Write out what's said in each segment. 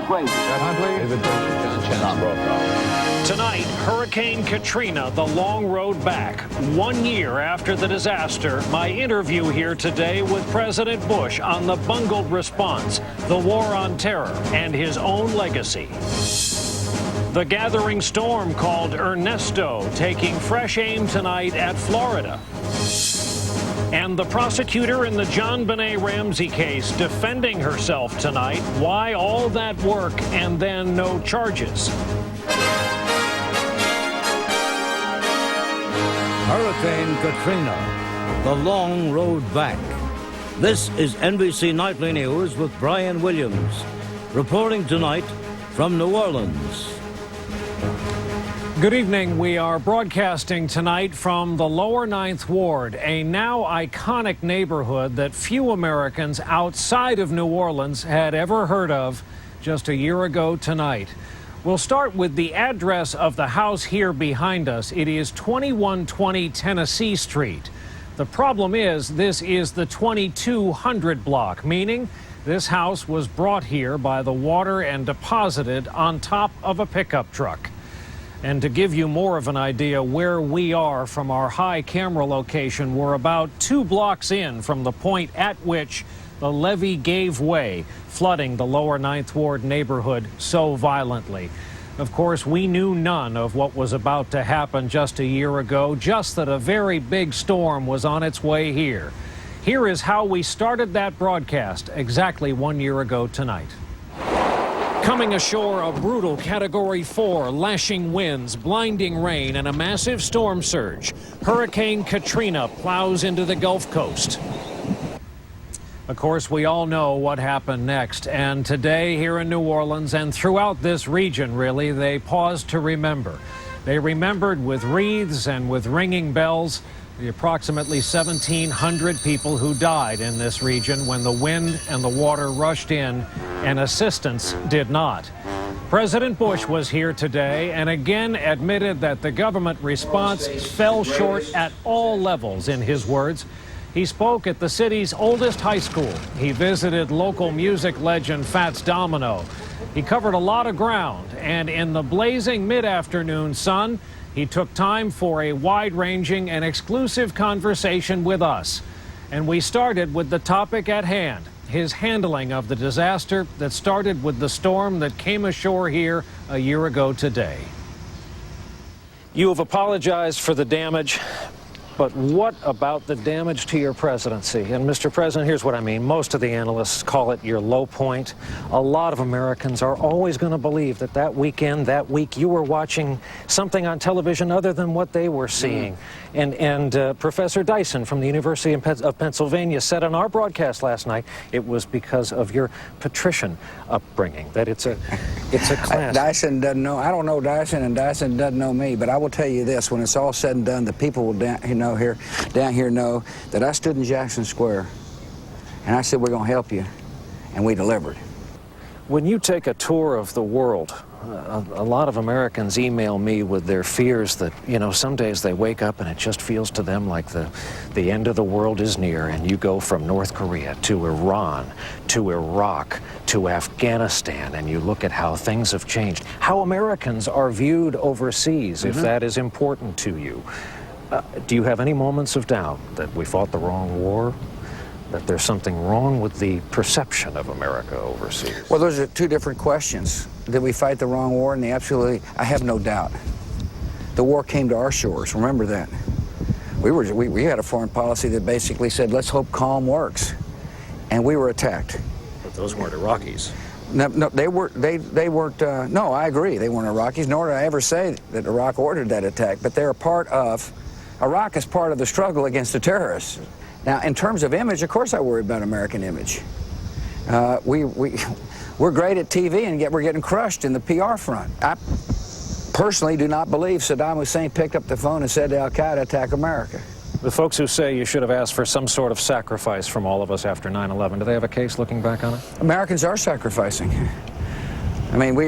Brady. Chad Huntley. David Bridges. John Chance. Tom Brokaw. Tonight, Hurricane Katrina, the long road back. 1 year after the disaster, my interview here today with President Bush on the bungled response, the war on terror, and his own legacy. The gathering storm called Ernesto taking fresh aim tonight at Florida. And the prosecutor in the JonBenet Ramsey case defending herself tonight. Why all that work and then no charges? Hurricane Katrina, the long road back. This is NBC Nightly News with Brian Williams, reporting tonight from New Orleans. Good evening. We are broadcasting tonight from the Lower Ninth Ward, a now iconic neighborhood that few Americans outside of New Orleans had ever heard of just a year ago tonight. We'll start with the address of the house here behind us. It is 2120 Tennessee Street. The problem is this is the 2200 block, meaning this house was brought here by the water and deposited on top of a pickup truck. And to give you more of an idea where we are from our high camera location, we're about 2 blocks in from the point at which the levee gave way, flooding the Lower Ninth Ward neighborhood so violently. Of course, we knew none of what was about to happen just a year ago, just that a very big storm was on its way here. Here is how we started that broadcast exactly 1 year ago tonight. Coming ashore, a brutal Category 4, lashing winds, blinding rain, and a massive storm surge. Hurricane Katrina plows into the Gulf Coast. Of course, we all know what happened next, and today here in New Orleans and throughout this region, really, they paused to remember. They remembered with wreaths and with ringing bells the approximately 1,700 people who died in this region when the wind and the water rushed in and assistance did not. President Bush was here today and again admitted that the government response fell short at all levels, in his words. He spoke at the city's oldest high school. He visited local music legend Fats Domino. He covered a lot of ground, and in the blazing mid-afternoon sun, he took time for a wide-ranging and exclusive conversation with us. And we started with the topic at hand, his handling of the disaster that started with the storm that came ashore here a year ago today. You have apologized for the damage, but what about the damage to your presidency? And Mr. President, here's what I mean. Most of the analysts call it your low point. A lot of Americans are always going to believe that that weekend, that week, you were watching something on television other than what they were seeing. And Professor Dyson from the University of Pennsylvania said on our broadcast last night it was because of your patrician upbringing, that it's a class. Dyson doesn't know. I don't know Dyson, and Dyson doesn't know me. But I will tell you this: when it's all said and done, the people will down here know that I stood in Jackson Square, and I said we're going to help you, and we delivered. When you take a tour of the world, a lot of Americans email me with their fears that, you know, some days they wake up and it just feels to them like the end of the world is near, and you go from North Korea to Iran to Iraq to Afghanistan, and you look at how things have changed, how Americans are viewed overseas, if that is important to you. Do you have any moments of doubt that we fought the wrong war? That there's something wrong with the perception of America overseas? Well, those are two different questions. Did we fight the wrong war? And I have no doubt. The war came to our shores. Remember that. We had a foreign policy that basically said, let's hope calm works. And we were attacked. But those weren't Iraqis. No, they weren't, no, I agree. They weren't Iraqis, nor did I ever say that Iraq ordered that attack. But they're Iraq is part of the struggle against the terrorists. Now, in terms of image, of course I worry about American image. We're great at TV, and yet we're getting crushed in the PR front. I personally do not believe Saddam Hussein picked up the phone and said to Al-Qaeda, attack America. The folks who say you should have asked for some sort of sacrifice from all of us after 9/11, do they have a case looking back on it? Americans are sacrificing. I mean, we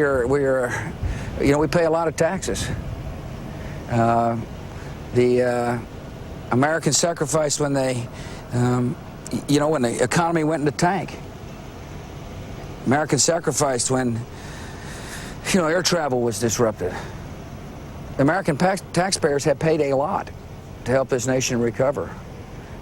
pay a lot of taxes. The Americans sacrificed when when the economy went in the tank. Americans sacrificed when, air travel was disrupted. American taxpayers have paid a lot to help this nation recover.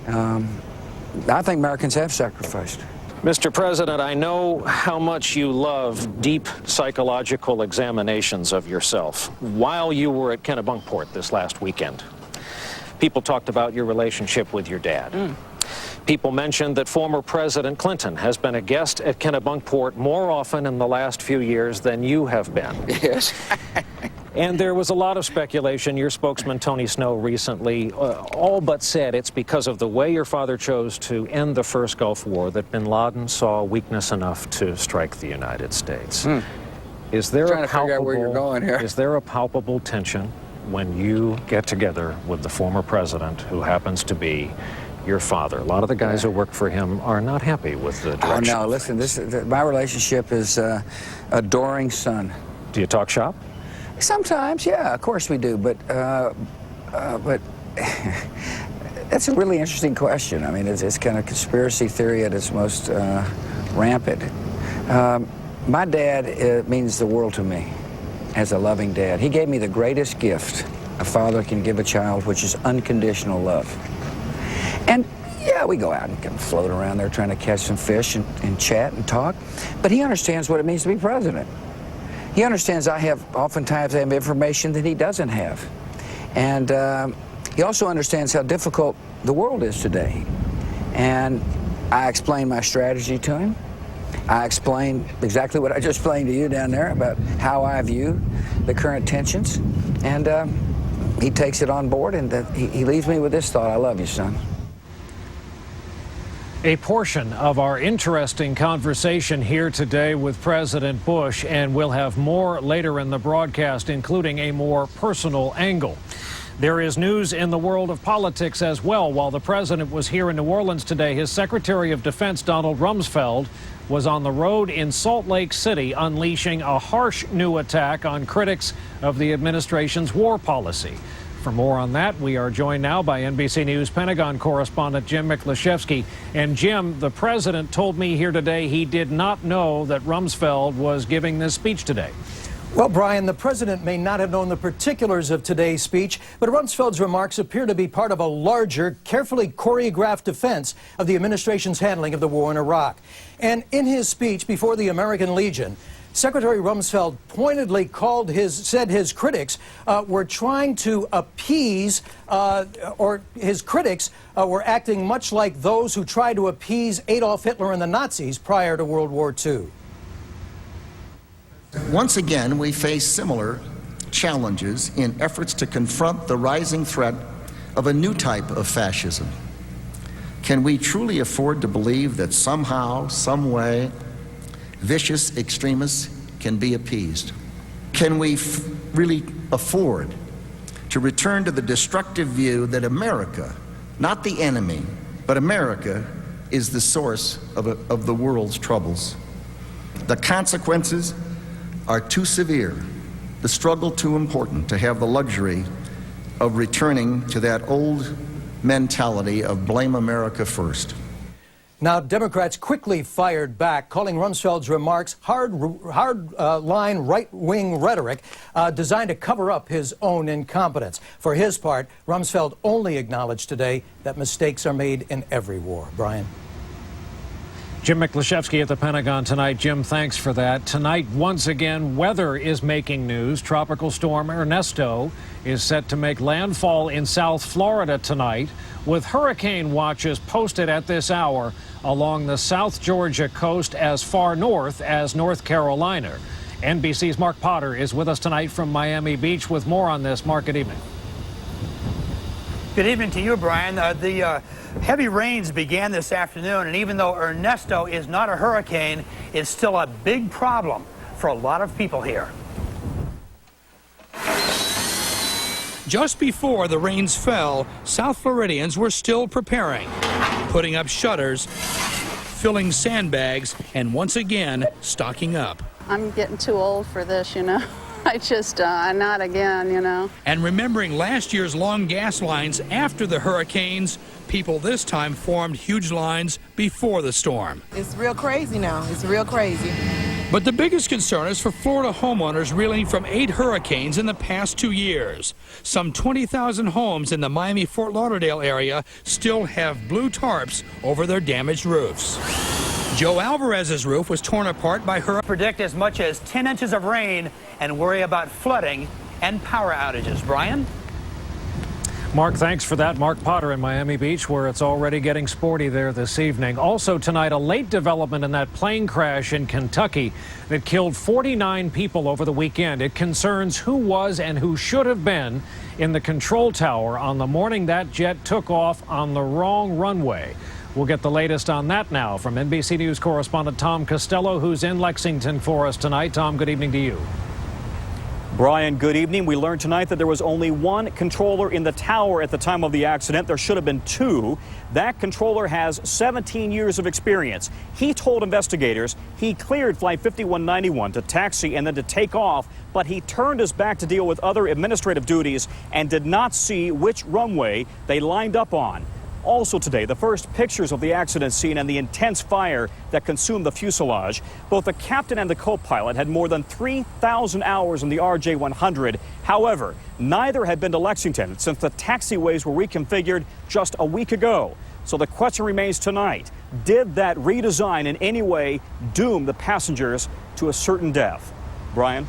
I think Americans have sacrificed. Mr. President, I know how much you love deep psychological examinations of yourself. While you were at Kennebunkport this last weekend, people talked about your relationship with your dad. People mentioned that former President Clinton has been a guest at Kennebunkport more often in the last few years than you have been. Yes. And there was a lot of speculation. Your spokesman, Tony Snow, recently all but said it's because of the way your father chose to end the first Gulf War that bin Laden saw weakness enough to strike the United States. Is there Trying to figure out where you're going here. Is there a palpable tension when you get together with the former president who happens to be your father? A lot of the guys who work for him are not happy with the direction. Oh, no, listen, my relationship is adoring son. Do you talk shop? Sometimes, yeah, of course we do, but that's a really interesting question. I mean, it's kind of conspiracy theory at its most rampant. My dad means the world to me as a loving dad. He gave me the greatest gift a father can give a child, which is unconditional love. And yeah, we go out and kind of float around there trying to catch some fish and chat and talk, but he understands what it means to be president. He understands oftentimes I have information that he doesn't have. And he also understands how difficult the world is today. And I explain my strategy to him. I explain exactly what I just explained to you down there about how I view the current tensions. And he takes it on board, and he leaves me with this thought: I love you, son. A portion of our interesting conversation here today with President Bush, and we'll have more later in the broadcast, including a more personal angle. There is news in the world of politics as well. While the president was here in New Orleans today, his Secretary of Defense, Donald Rumsfeld, was on the road in Salt Lake City, unleashing a harsh new attack on critics of the administration's war policy. For more on that, we are joined now by NBC News Pentagon correspondent Jim Miklaszewski. And Jim, the president told me here today he did not know that Rumsfeld was giving this speech today. Well, Brian, the president may not have known the particulars of today's speech, but Rumsfeld's remarks appear to be part of a larger, carefully choreographed defense of the administration's handling of the war in Iraq. And in his speech before the American Legion, Secretary Rumsfeld pointedly said his critics were trying to appease, or his critics were acting much like those who tried to appease Adolf Hitler and the Nazis prior to World War II. Once again, we face similar challenges in efforts to confront the rising threat of a new type of fascism. Can we truly afford to believe that somehow, some way, vicious extremists can be appeased? Can we really afford to return to the destructive view that America, not the enemy, but America is the source of the world's troubles? The consequences are too severe, the struggle too important to have the luxury of returning to that old mentality of blame America first. Now, Democrats quickly fired back, calling Rumsfeld's remarks hard-line right-wing rhetoric designed to cover up his own incompetence. For his part, Rumsfeld only acknowledged today that mistakes are made in every war. Brian? Jim Miklaszewski at the Pentagon tonight. Jim, thanks for that. Tonight, once again, weather is making news. Tropical storm Ernesto is set to make landfall in South Florida tonight, with hurricane watches posted at this hour along the South Georgia coast as far north as North Carolina. NBC's Mark Potter is with us tonight from Miami Beach with more on this. Mark, good evening. Good evening to you, Brian. The heavy rains began this afternoon, and even though Ernesto is not a hurricane, it's still a big problem for a lot of people here. Just before the rains fell, South Floridians were still preparing, putting up shutters, filling sandbags, and once again, stocking up. I'm getting too old for this, you know. Not again, you know. And remembering last year's long gas lines after the hurricanes, People this time formed huge lines before the storm. It's real crazy now. It's real crazy. But the biggest concern is for Florida homeowners reeling from 8 hurricanes in the past 2 years. Some 20,000 homes in the Miami-Fort Lauderdale area still have blue tarps over their damaged roofs. Joe Alvarez's roof was torn apart by hurricane. Predict as much as 10 inches of rain and worry about flooding and power outages. Brian? Mark, thanks for that. Mark Potter in Miami Beach, where it's already getting sporty there this evening. Also tonight, a late development in that plane crash in Kentucky that killed 49 people over the weekend. It concerns who was and who should have been in the control tower on the morning that jet took off on the wrong runway. We'll get the latest on that now from NBC News correspondent Tom Costello, who's in Lexington for us tonight. Tom, good evening to you. Brian, good evening. We learned tonight that there was only one controller in the tower at the time of the accident. There should have been 2. That controller has 17 years of experience. He told investigators he cleared Flight 5191 to taxi and then to take off, but he turned his back to deal with other administrative duties and did not see which runway they lined up on. Also today, the first pictures of the accident scene and the intense fire that consumed the fuselage. Both the captain and the co-pilot had more than 3,000 hours in the RJ-100. However, neither had been to Lexington since the taxiways were reconfigured just a week ago. So the question remains tonight, did that redesign in any way doom the passengers to a certain death? Brian?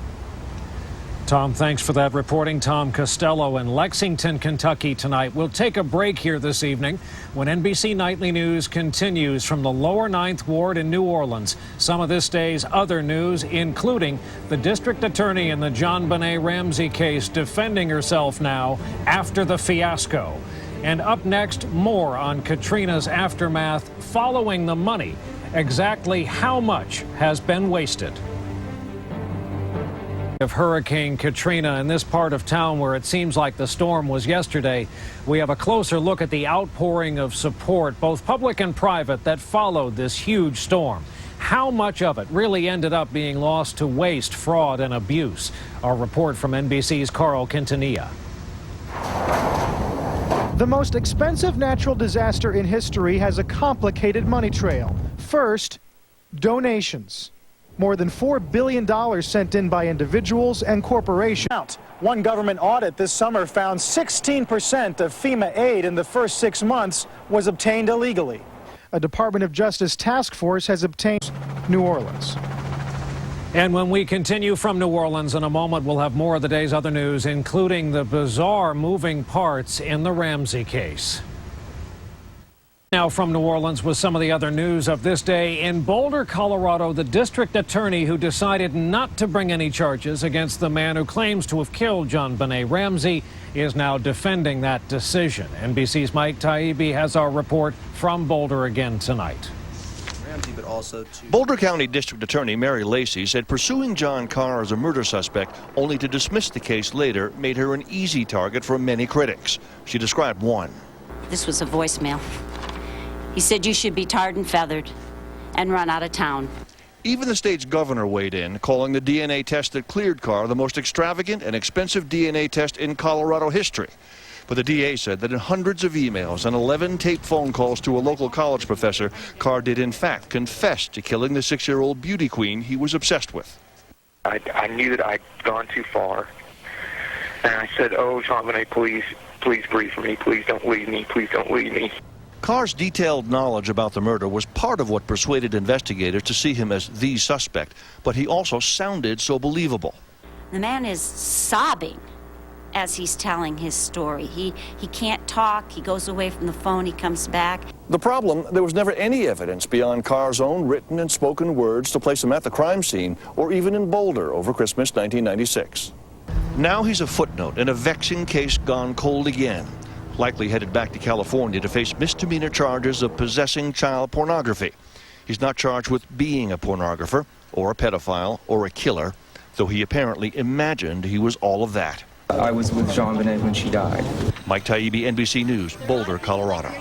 Tom, thanks for that reporting. Tom Costello in Lexington, Kentucky tonight. We'll take a break here this evening when NBC Nightly News continues from the lower 9th Ward in New Orleans. Some of this day's other news, including the district attorney in the JonBenet Ramsey case defending herself now after the fiasco. And up next, more on Katrina's aftermath following the money. Exactly how much has been wasted? Of Hurricane Katrina in this part of town where it seems like the storm was yesterday, we have a closer look at the outpouring of support, both public and private, that followed this huge storm. How much of it really ended up being lost to waste, fraud, and abuse? Our report from NBC's Carl Quintanilla. The most expensive natural disaster in history has a complicated money trail. First, donations. More than $4 billion sent in by individuals and corporations. One government audit this summer found 16% of FEMA aid in the first 6 months was obtained illegally. A Department of Justice task force has obtained New Orleans. And when we continue from New Orleans in a moment, we'll have more of the day's other news, including the bizarre moving parts in the Ramsey case. Now from New Orleans with some of the other news of this day. In Boulder, Colorado, the district attorney who decided not to bring any charges against the man who claims to have killed JonBenet Ramsey is now defending that decision. NBC's Mike Taibbi has our report from Boulder again tonight. Boulder County District Attorney Mary Lacey said pursuing John Carr as a murder suspect only to dismiss the case later made her an easy target for many critics. She described one. This was a voicemail. He said you should be tarred and feathered and run out of town. Even the state's governor weighed in, calling the DNA test that cleared Carr the most extravagant and expensive DNA test in Colorado history. But the DA said that in hundreds of emails and 11 taped phone calls to a local college professor, Carr did in fact confess to killing the 6-year-old beauty queen he was obsessed with. I knew that I'd gone too far. And I said, oh, JonBenet, please breathe for me. Please don't leave me. Please don't leave me. Carr's detailed knowledge about the murder was part of what persuaded investigators to see him as the suspect, but he also sounded so believable. The man is sobbing as he's telling his story. He can't talk. He goes away from the phone. He comes back. The problem, there was never any evidence beyond Carr's own written and spoken words to place him at the crime scene or even in Boulder over Christmas 1996. Now he's a footnote in a vexing case gone cold again. Likely headed back to California to face misdemeanor charges of possessing child pornography. He's not charged with being a pornographer or a pedophile or a killer, though he apparently imagined he was all of that. I was with JonBenet when she died. Mike Taibbi, NBC News, Boulder, Colorado.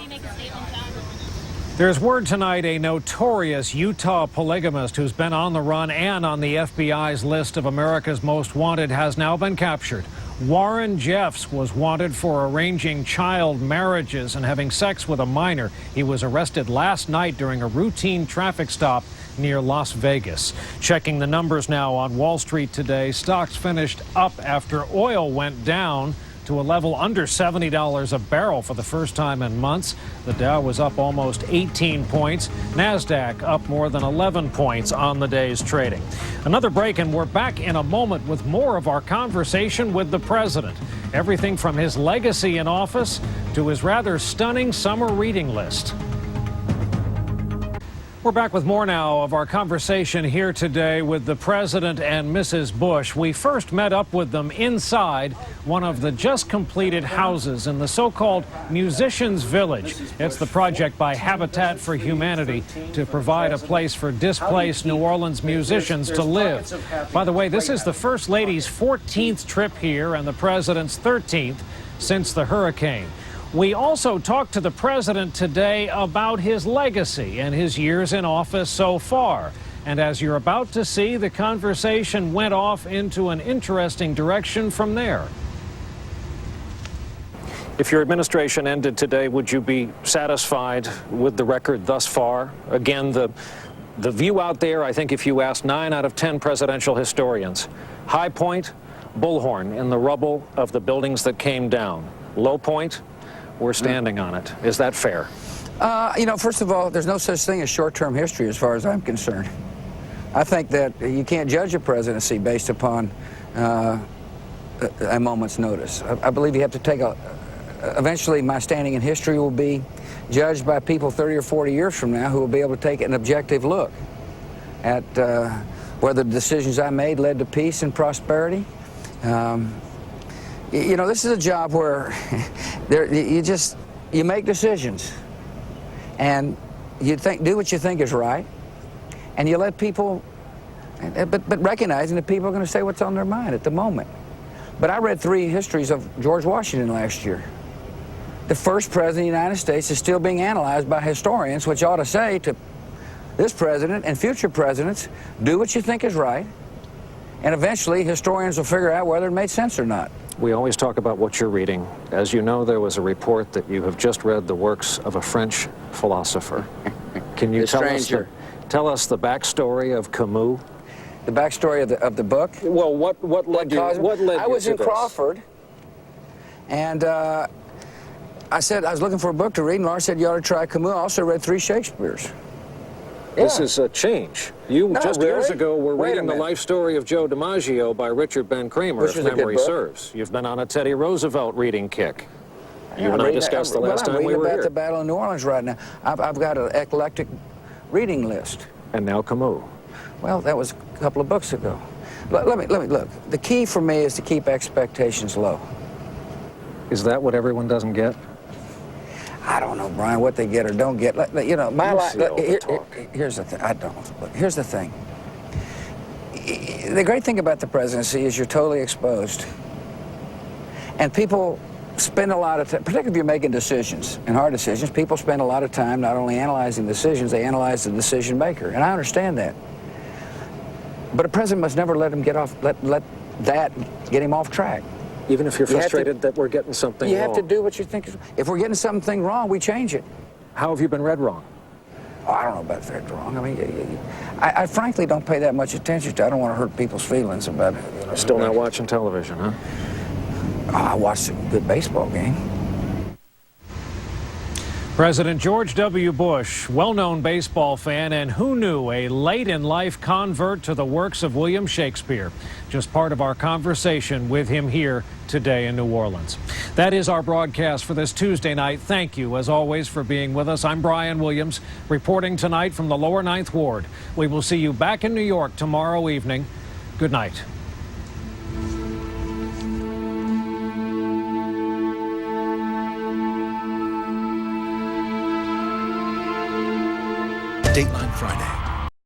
There's word tonight a notorious Utah polygamist who's been on the run and on the FBI's list of America's most wanted has now been captured. Warren Jeffs was wanted for arranging child marriages and having sex with a minor. He was arrested last night during a routine traffic stop near Las Vegas. Checking the numbers now on Wall Street today, stocks finished up after oil went down to a level under $70 a barrel for the first time in months. The Dow was up almost 18 points. NASDAQ up more than 11 points on the day's trading. Another break, and we're back in a moment with more of our conversation with the president. Everything from his legacy in office to his rather stunning summer reading list. We're back with more now of our conversation here today with the President and Mrs. Bush. We first met up with them inside one of the just completed houses in the so-called Musicians Village. It's the project by Habitat for Humanity to provide a place for displaced New Orleans musicians to live. By the way, this is the First Lady's 14th trip here and the President's 13th since the hurricane. We also talked to the president today about his legacy and his years in office so far. And as you're about to see, the conversation went off into an interesting direction from there. If your administration ended today, would you be satisfied with the record thus far? Again, the view out there, I think if you asked 9 out of 10 presidential historians, high point, bullhorn in the rubble of the buildings that came down. Low point, we're standing on it. Is that fair? You know, first of all, there's no such thing as short-term history as far as I'm concerned. I think that you can't judge a presidency based upon a moment's notice. I believe you have to take eventually my standing in history will be judged by people 30 or 40 years from now who will be able to take an objective look at whether the decisions I made led to peace and prosperity. You know, this is a job where you make decisions, and you do what you think is right, and you let people, but recognizing that people are going to say what's on their mind at the moment. But I read 3 histories of George Washington last year. The first president of the United States is still being analyzed by historians, which ought to say to this president and future presidents, do what you think is right, and eventually historians will figure out whether it made sense or not. We always talk about what you're reading. As you know, there was a report that you have just read the works of a French philosopher. Can you tell us the backstory of Camus? The backstory of the book? Well, what led you to this? I was in Crawford, and I said I was looking for a book to read, and Laura said you ought to try Camus. I also read 3 Shakespeare's. This is a change. You just years ago were reading the life story of Joe DiMaggio by Richard Ben Kramer, if memory serves. You've been on a Teddy Roosevelt reading kick. You and I discussed the last time we were here. I'm reading about the Battle of New Orleans right now. I've got an eclectic reading list. And now Camus. Well, that was a couple of books ago. Let me look. The key for me is to keep expectations low. Is that what everyone doesn't get? I don't know, Brian, what they get or don't get. You know, my life. Here's the thing. I don't. Look, here's the thing. The great thing about the presidency is you're totally exposed, and people spend a lot of time, particularly if you're making decisions and hard decisions. People spend a lot of time not only analyzing decisions, they analyze the decision maker, and I understand that. But a president must never let him get off. Let that get him off track. Even if you're frustrated that we're getting something wrong. You have to do what you think is. If we're getting something wrong, we change it. How have you been read wrong? Oh, I don't know about read wrong. I mean, I frankly don't pay that much attention to it. I don't want to hurt people's feelings about it. You know, Still not watching television, huh? Oh, I watched a good baseball game. President George W. Bush, well-known baseball fan, and who knew, a late-in-life convert to the works of William Shakespeare. Just part of our conversation with him here today in New Orleans. That is our broadcast for this Tuesday night. Thank you, as always, for being with us. I'm Brian Williams, reporting tonight from the Lower Ninth Ward. We will see you back in New York tomorrow evening. Good night. Dateline Friday.